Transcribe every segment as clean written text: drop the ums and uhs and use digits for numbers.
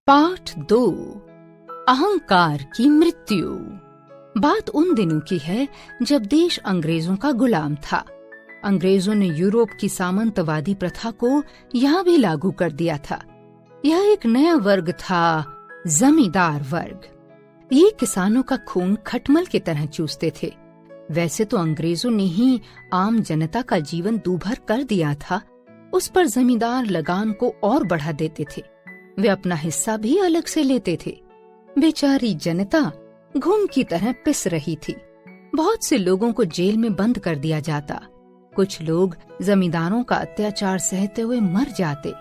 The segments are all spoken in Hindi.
पाठ 2 अहंकार की मृत्यु। बात उन दिनों की है जब देश अंग्रेजों का गुलाम था। अंग्रेजों ने यूरोप की सामंतवादी प्रथा को यहाँ भी लागू कर दिया था। यह एक नया वर्ग था, जमींदार वर्ग। ये किसानों का खून खटमल की तरह चूसते थे। वैसे तो अंग्रेजों ने ही आम जनता का जीवन दूभर कर दिया था, उस पर जमींदार लगान को और बढ़ा देते थे। वे अपना हिस्सा भी अलग से लेते थे। बेचारी जनता घुन की तरह पिस रही थी। बहुत से लोगों को जेल में बंद कर दिया जाता। कुछ लोग जमींदारों का अत्याचार सहते हुए मर जाते।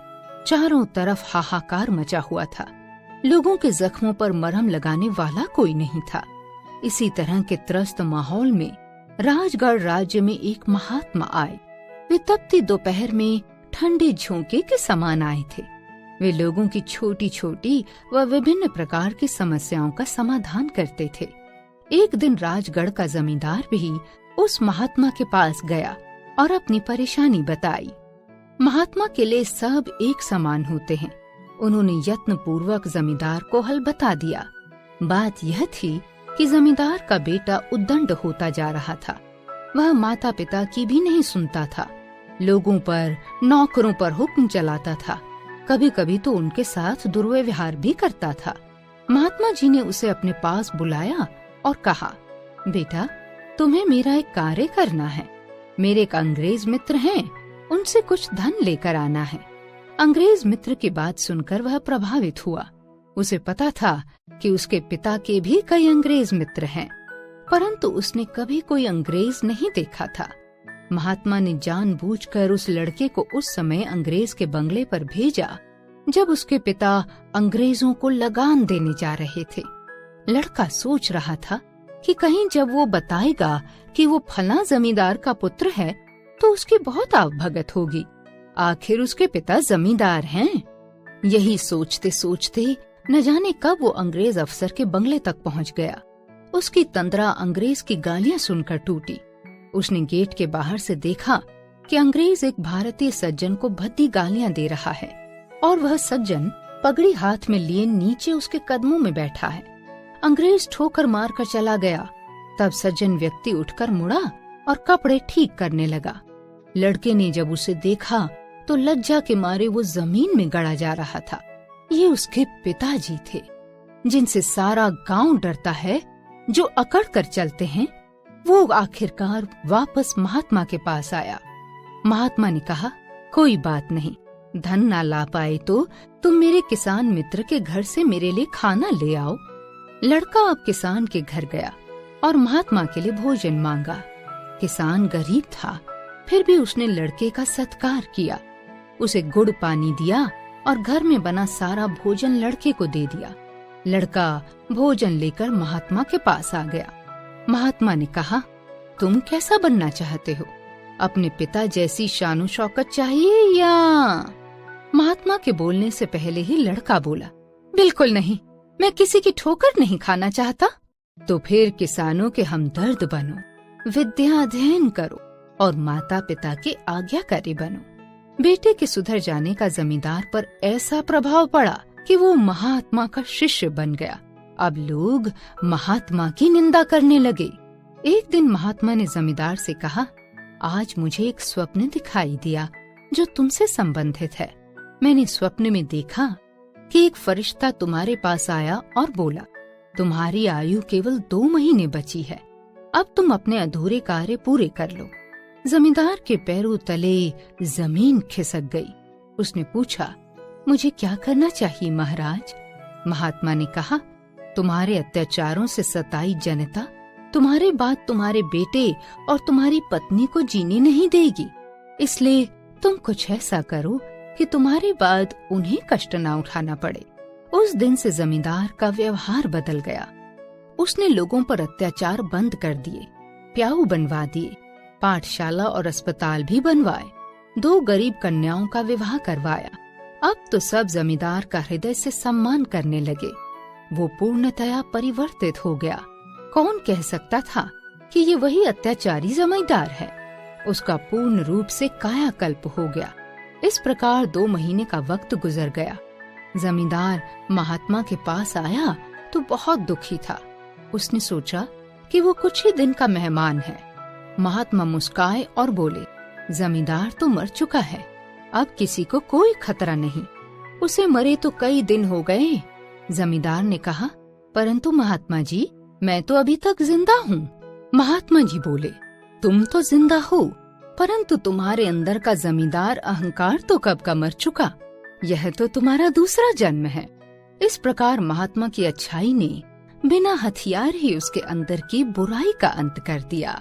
चारों तरफ हाहाकार मचा हुआ था। लोगों के जख्मों पर मरहम लगाने वाला कोई नहीं था। इसी तरह के त्रस्त माहौल में राजगढ़ राज्य में एक महात्मा आए। वे तपती दोपहर में ठंडे झोंके के समान आए थे। वे लोगों की छोटी छोटी व विभिन्न प्रकार की समस्याओं का समाधान करते थे। एक दिन राजगढ़ का जमींदार भी उस महात्मा के पास गया और अपनी परेशानी बताई। महात्मा के लिए सब एक समान होते हैं। उन्होंने यत्न पूर्वक जमींदार को हल बता दिया। बात यह थी कि जमींदार का बेटा उद्दंड होता जा रहा था। वह माता पिता की भी नहीं सुनता था। लोगों पर, नौकरों पर हुक्म चलाता था। कभी कभी तो उनके साथ दुर्व्यवहार भी करता था। महात्मा जी ने उसे अपने पास बुलाया और कहा, बेटा, तुम्हें मेरा एक कार्य करना है। मेरे एक अंग्रेज मित्र हैं, उनसे कुछ धन लेकर आना है। अंग्रेज मित्र की बात सुनकर वह प्रभावित हुआ। उसे पता था कि उसके पिता के भी कई अंग्रेज मित्र हैं, परंतु उसने कभी कोई अंग्रेज नहीं देखा था। महात्मा ने जानबूझकर उस लड़के को उस समय अंग्रेज के बंगले पर भेजा जब उसके पिता अंग्रेजों को लगान देने जा रहे थे। लड़का सोच रहा था कि कहीं जब वो बताएगा कि वो फला जमींदार का पुत्र है तो उसकी बहुत आवभगत होगी। आखिर उसके पिता जमींदार हैं। यही सोचते सोचते न जाने कब वो अंग्रेज अफसर के बंगले तक पहुंच गया। उसकी तंद्रा अंग्रेज की गालियां सुनकर टूटी। उसने गेट के बाहर से देखा कि अंग्रेज एक भारतीय सज्जन को भद्दी गालियां दे रहा है और वह सज्जन पगड़ी हाथ में लिए नीचे उसके कदमों में बैठा है। अंग्रेज ठोकर मारकर चला गया। तब सज्जन व्यक्ति उठकर मुड़ा और कपड़े ठीक करने लगा। लड़के ने जब उसे देखा तो लज्जा के मारे वो जमीन में गड़ा जा रहा था। ये उसके पिताजी थे, जिनसे सारा गांव डरता है, जो अकड़ कर चलते हैं। वो आखिरकार वापस महात्मा के पास आया। महात्मा ने कहा, कोई बात नहीं, धन ना ला पाए तो तुम मेरे किसान मित्र के घर से मेरे लिए खाना ले आओ। लड़का अब किसान के घर गया और महात्मा के लिए भोजन मांगा। किसान गरीब था, फिर भी उसने लड़के का सत्कार किया। उसे गुड़ पानी दिया और घर में बना सारा भोजन लड़के को दे दिया। लड़का भोजन लेकर महात्मा के पास आ गया। महात्मा ने कहा, तुम कैसा बनना चाहते हो? अपने पिता जैसी शानो शौकत चाहिए या? महात्मा के बोलने से पहले ही लड़का बोला, बिल्कुल नहीं, मैं किसी की ठोकर नहीं खाना चाहता। तो फिर किसानों के हमदर्द बनो, विद्या अध्ययन करो और माता पिता के आज्ञाकारी बनो। बेटे के सुधर जाने का जमींदार पर ऐसा प्रभाव पड़ा कि वो महात्मा का शिष्य बन गया। अब लोग महात्मा की निंदा करने लगे। एक दिन महात्मा ने जमींदार से कहा, आज मुझे एक स्वप्न दिखाई दिया जो तुमसे संबंधित है। मैंने स्वप्न में देखा कि एक फरिश्ता तुम्हारे पास आया और बोला, तुम्हारी आयु केवल 2 महीने बची है, अब तुम अपने अधूरे कार्य पूरे कर लो। जमींदार के पैरों तले जमीन खिसक गई। उसने पूछा, मुझे क्या करना चाहिए महाराज? महात्मा ने कहा, तुम्हारे अत्याचारों से सताई जनता तुम्हारे बाद तुम्हारे बेटे और तुम्हारी पत्नी को जीने नहीं देगी। इसलिए तुम कुछ ऐसा करो कि तुम्हारे बाद उन्हें कष्ट न उठाना पड़े। उस दिन से जमींदार का व्यवहार बदल गया। उसने लोगों पर अत्याचार बंद कर दिए, प्याऊ बनवा दिए, पाठशाला और अस्पताल भी बनवाए, 2 गरीब कन्याओं का विवाह करवाया। अब तो सब जमींदार का हृदय से सम्मान करने लगे। वो पूर्णतया परिवर्तित हो गया। कौन कह सकता था कि ये वही अत्याचारी जमींदार है? उसका पूर्ण रूप से कायाकल्प हो गया। इस प्रकार 2 महीने का वक्त गुजर गया। जमींदार महात्मा के पास आया तो बहुत दुखी था। उसने सोचा कि वो कुछ ही दिन का मेहमान है। महात्मा मुस्काए और बोले, जमींदार तो मर चुका है, अब किसी को कोई खतरा नहीं, उसे मरे तो कई दिन हो गए। जमींदार ने कहा, परंतु महात्मा जी, मैं तो अभी तक जिंदा हूँ। महात्मा जी बोले, तुम तो जिंदा हो, परंतु तुम्हारे अंदर का जमींदार अहंकार तो कब का मर चुका। यह तो तुम्हारा दूसरा जन्म है। इस प्रकार महात्मा की अच्छाई ने बिना हथियार ही उसके अंदर की बुराई का अंत कर दिया।